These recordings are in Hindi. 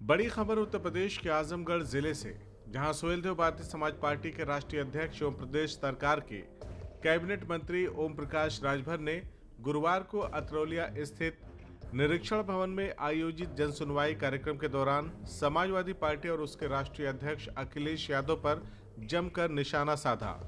बड़ी खबर उत्तर प्रदेश के आजमगढ़ जिले से, जहां सुहेलदेव भारतीय समाज पार्टी के राष्ट्रीय अध्यक्ष एवं प्रदेश सरकार के कैबिनेट मंत्री ओम प्रकाश राजभर ने गुरुवार को अतरौलिया स्थित निरीक्षण भवन में आयोजित जनसुनवाई कार्यक्रम के दौरान समाजवादी पार्टी और उसके राष्ट्रीय अध्यक्ष अखिलेश यादव पर जमकर निशाना साधा।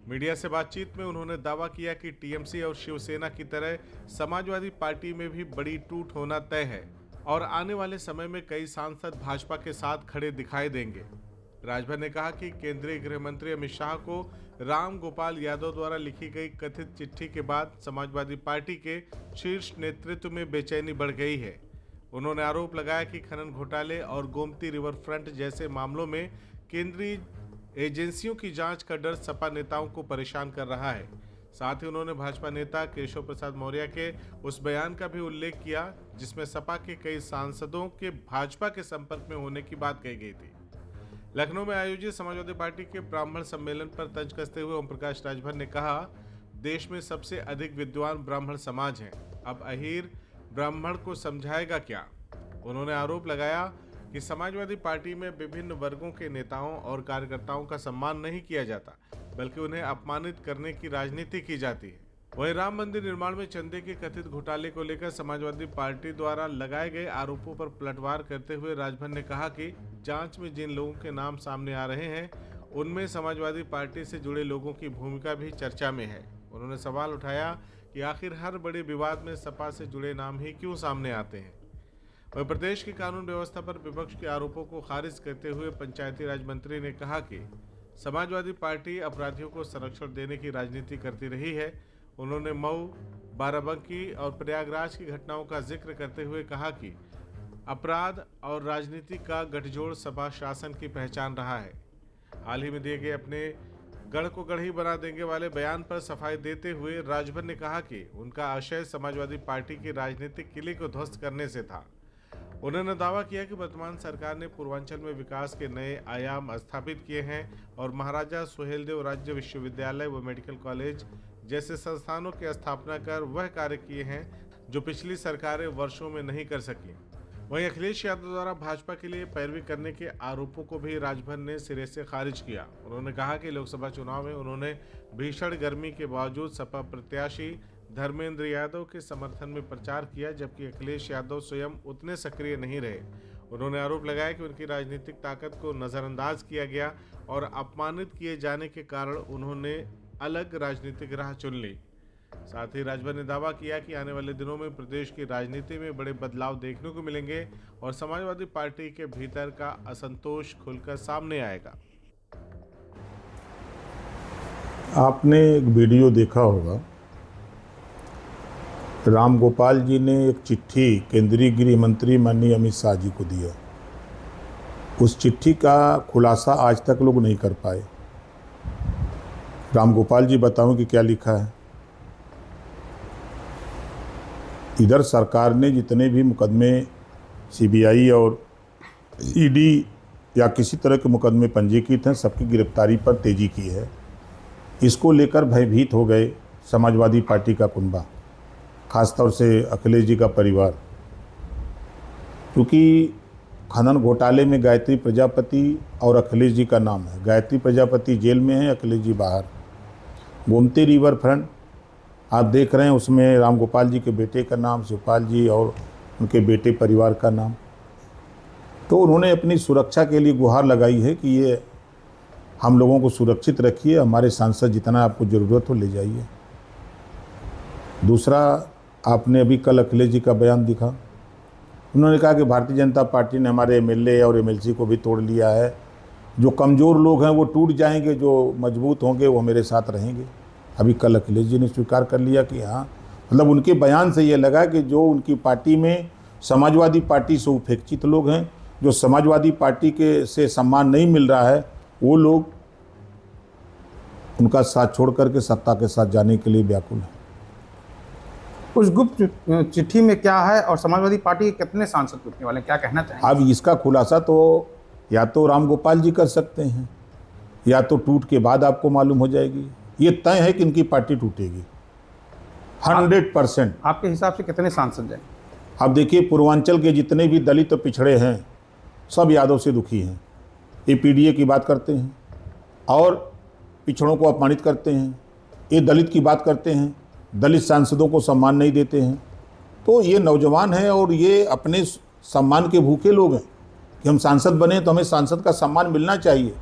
मीडिया से बातचीत में उन्होंने दावा किया कि टीएमसी और शिवसेना की तरह समाजवादी पार्टी में भी बड़ी टूट होना तय है और आने वाले समय में कई सांसद भाजपा के साथ खड़े दिखाई देंगे। राजभर ने कहा कि केंद्रीय गृह मंत्री अमित शाह को राम गोपाल यादव द्वारा लिखी गई कथित चिट्ठी के बाद समाजवादी पार्टी के शीर्ष नेतृत्व में बेचैनी बढ़ गई है। उन्होंने आरोप लगाया कि खनन घोटाले और गोमती रिवर फ्रंट जैसे मामलों में केंद्रीय एजेंसियों की जांच का डर सपा नेताओं को परेशान कर रहा है। साथ ही उन्होंने भाजपा नेता केशव प्रसाद मौर्य के उस बयान का भी उल्लेख किया जिसमें सपा के कई सांसदों के भाजपा के संपर्क में होने की बात कही गई थी। लखनऊ में आयोजित समाजवादी पार्टी के ब्राह्मण सम्मेलन पर तंज कसते हुए ओम प्रकाश राजभर ने कहा, देश में सबसे अधिक विद्वान ब्राह्मण समाज है, अब अहीर ब्राह्मण को समझाएगा क्या। उन्होंने आरोप लगाया कि समाजवादी पार्टी में विभिन्न वर्गों के नेताओं और कार्यकर्ताओं का सम्मान नहीं किया जाता, बल्कि उन्हें अपमानित करने की राजनीति की जाती है। वहीं राम मंदिर निर्माण में चंदे के कथित घोटाले को लेकर समाजवादी पार्टी द्वारा लगाए गए आरोपों पर पलटवार करते हुए राजभर ने कहा कि जांच में जिन लोगों के नाम सामने आ रहे हैं उनमें समाजवादी पार्टी से जुड़े लोगों की भूमिका भी चर्चा में है। उन्होंने सवाल उठाया कि आखिर हर बड़े विवाद में सपा से जुड़े नाम ही क्यों सामने आते हैं। वह प्रदेश की कानून व्यवस्था पर विपक्ष के आरोपों को खारिज करते हुए पंचायती राज मंत्री ने कहा कि समाजवादी पार्टी अपराधियों को संरक्षण देने की राजनीति करती रही है। उन्होंने मऊ, बाराबंकी और प्रयागराज की घटनाओं का जिक्र करते हुए कहा कि अपराध और राजनीति का गठजोड़ सपा शासन की पहचान रहा है। हाल ही में दिए गए अपने गढ़ को गढ़ी बना देंगे वाले बयान पर सफाई देते हुए राजभर ने कहा कि उनका आशय समाजवादी पार्टी की राजनीतिक किले को ध्वस्त करने से था। उन्होंने दावा किया कि वर्तमान सरकार ने पूर्वांचल में विकास के नए आयाम स्थापित किए हैं और महाराजा सुहेलदेव राज्य विश्वविद्यालय व मेडिकल कॉलेज जैसे संस्थानों की स्थापना कर वह कार्य किए हैं जो पिछली सरकारें वर्षों में नहीं कर सकी। वहीं अखिलेश यादव द्वारा भाजपा के लिए पैरवी करने के आरोपों को भी राजभर ने सिरे से खारिज किया। उन्होंने कहा कि लोकसभा चुनाव में उन्होंने भीषण गर्मी के बावजूद सपा प्रत्याशी धर्मेंद्र यादव के समर्थन में प्रचार किया, जबकि अखिलेश यादव स्वयं उतने सक्रिय नहीं रहे। उन्होंने आरोप लगाया कि उनकी राजनीतिक ताकत को नज़रअंदाज किया गया और अपमानित किए जाने के कारण उन्होंने अलग राजनीतिक राह चुन ली। साथ ही राजभर ने दावा किया कि आने वाले दिनों में प्रदेश की राजनीति में बड़े बदलाव देखने को मिलेंगे और समाजवादी पार्टी के भीतर का असंतोष खुलकर सामने आएगा। आपने एक वीडियो देखा होगा, राम गोपाल जी ने एक चिट्ठी केंद्रीय गृह मंत्री माननीय अमित शाह जी को दिया। उस चिट्ठी का खुलासा आज तक लोग नहीं कर पाए। राम गोपाल जी बताऊं कि क्या लिखा है। इधर सरकार ने जितने भी मुकदमे सीबीआई और ईडी या किसी तरह के मुकदमे पंजीकृत हैं, सबकी गिरफ्तारी पर तेजी की है। इसको लेकर भयभीत हो गए समाजवादी पार्टी का कुनबा, खासतौर से अखिलेश जी का परिवार, क्योंकि खनन घोटाले में गायत्री प्रजापति और अखिलेश जी का नाम है। गायत्री प्रजापति जेल में है, अखिलेश जी बाहर। गोमती रिवर फ्रंट आप देख रहे हैं, उसमें राम गोपाल जी के बेटे का नाम, शिवपाल जी और उनके बेटे परिवार का नाम। तो उन्होंने अपनी सुरक्षा के लिए गुहार लगाई है कि ये हम लोगों को सुरक्षित रखिए, हमारे सांसद जितना आपको ज़रूरत हो ले जाइए। दूसरा, आपने अभी कल अखिलेश जी का बयान दिखा। उन्होंने कहा कि भारतीय जनता पार्टी ने हमारे एमएलए और एमएलसी को भी तोड़ लिया है। जो कमज़ोर लोग हैं वो टूट जाएंगे, जो मजबूत होंगे वो मेरे साथ रहेंगे। अभी कल अखिलेश जी ने स्वीकार कर लिया कि हाँ, मतलब उनके बयान से ये लगा कि जो उनकी पार्टी में समाजवादी पार्टी से उपेक्षित लोग हैं, जो समाजवादी पार्टी के से सम्मान नहीं मिल रहा है, वो लोग उनका साथ छोड़ करके सत्ता के साथ जाने के लिए व्याकुल हैं। उस गुप्त चिट्ठी में क्या है और समाजवादी पार्टी के कितने सांसद टूटने वाले, क्या कहना चाहेंगे? अब इसका खुलासा तो या तो राम गोपाल जी कर सकते हैं या तो टूट के बाद आपको मालूम हो जाएगी। ये तय है कि इनकी पार्टी टूटेगी 100%। आपके हिसाब से कितने सांसद हैं? अब देखिए, पूर्वांचल के जितने भी दलित और पिछड़े हैं सब यादव से दुखी हैं। ये पीडीए की बात करते हैं और पिछड़ों को अपमानित करते हैं, ये दलित की बात करते हैं, दलित सांसदों को सम्मान नहीं देते हैं। तो ये नौजवान हैं और ये अपने सम्मान के भूखे लोग हैं कि हम सांसद बने तो हमें सांसद का सम्मान मिलना चाहिए,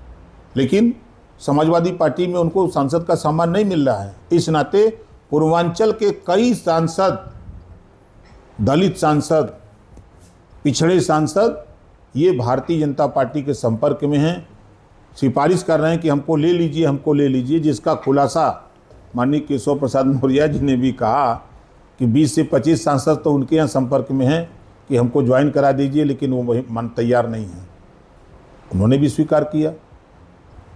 लेकिन समाजवादी पार्टी में उनको सांसद का सम्मान नहीं मिल रहा है। इस नाते पूर्वांचल के कई सांसद, दलित सांसद, पिछड़े सांसद ये भारतीय जनता पार्टी के संपर्क में हैं, सिफारिश कर रहे हैं कि हमको ले लीजिए, हमको ले लीजिए, जिसका खुलासा माननीय केशव प्रसाद मौर्य जी ने भी कहा कि 20 से 25 सांसद तो उनके यहाँ संपर्क में हैं कि हमको ज्वाइन करा दीजिए, लेकिन वो मन तैयार नहीं है। उन्होंने भी स्वीकार किया।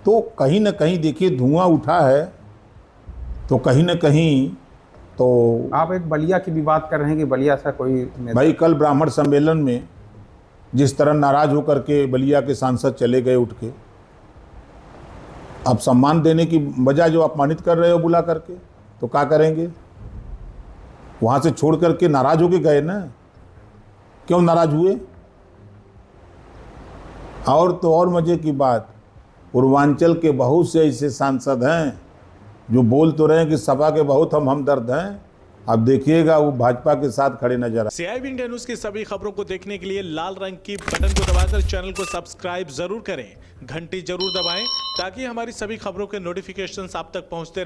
तो कहीं ना कहीं देखिए धुआं उठा है, तो कहीं ना कहीं तो आप एक बलिया की भी बात कर रहे हैं कि बलिया से कोई भाई कल ब्राह्मण सम्मेलन में जिस तरह नाराज होकर के बलिया के सांसद चले गए उठ के, आप सम्मान देने की बजाय जो अपमानित कर रहे हो बुला करके, तो क्या करेंगे? वहाँ से छोड़ करके नाराज होके गए ना, क्यों नाराज हुए? और तो और मजे की बात, पूर्वांचल के बहुत से ऐसे सांसद हैं जो बोल तो रहे हैं कि सपा के बहुत हम हमदर्द हैं, अब देखिएगा वो भाजपा के साथ खड़े नजर। CIB इंडिया न्यूज की सभी खबरों को देखने के लिए लाल रंग की बटन को दबाकर चैनल को सब्सक्राइब जरूर करें, घंटी जरूर दबाएं ताकि हमारी सभी खबरों के नोटिफिकेशंस आप तक पहुंचते रहें।